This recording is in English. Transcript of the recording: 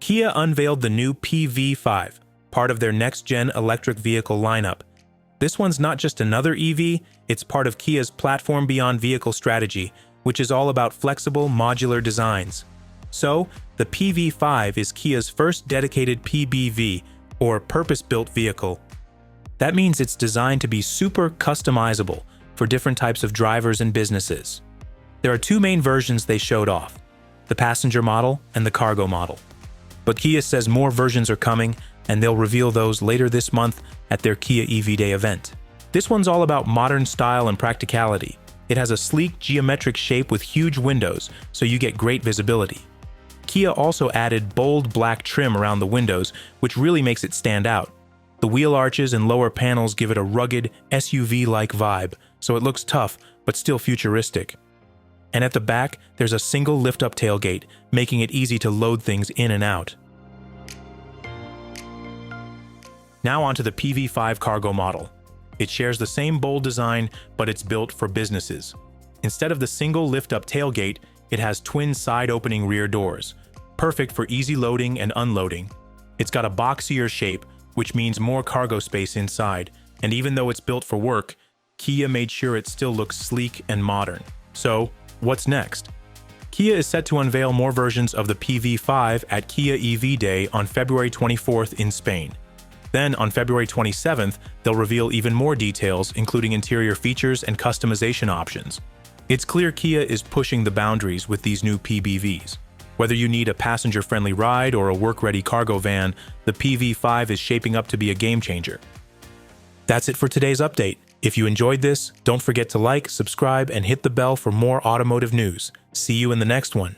Kia unveiled the new PV5, part of their next-gen electric vehicle lineup. This one's not just another EV, it's part of Kia's platform beyond vehicle strategy, which is all about flexible, modular designs. So, the PV5 is Kia's first dedicated PBV, or purpose-built vehicle. That means it's designed to be super customizable for different types of drivers and businesses. There are two main versions they showed off, the passenger model and the cargo model. But Kia says more versions are coming, and they'll reveal those later this month at their Kia EV Day event. This one's all about modern style and practicality. It has a sleek, geometric shape with huge windows, so you get great visibility. Kia also added bold black trim around the windows, which really makes it stand out. The wheel arches and lower panels give it a rugged, SUV-like vibe, so it looks tough, but still futuristic. And at the back, there's a single lift-up tailgate, making it easy to load things in and out. Now onto the PV5 cargo model. It shares the same bold design, but it's built for businesses. Instead of the single lift-up tailgate, it has twin side-opening rear doors, perfect for easy loading and unloading. It's got a boxier shape, which means more cargo space inside, and even though it's built for work, Kia made sure it still looks sleek and modern. So, what's next? Kia is set to unveil more versions of the PV5 at Kia EV Day on February 24th in Spain. Then, on February 27th, they'll reveal even more details, including interior features and customization options. It's clear Kia is pushing the boundaries with these new PBVs. Whether you need a passenger-friendly ride or a work-ready cargo van, the PV5 is shaping up to be a game-changer. That's it for today's update. If you enjoyed this, don't forget to like, subscribe, and hit the bell for more automotive news. See you in the next one.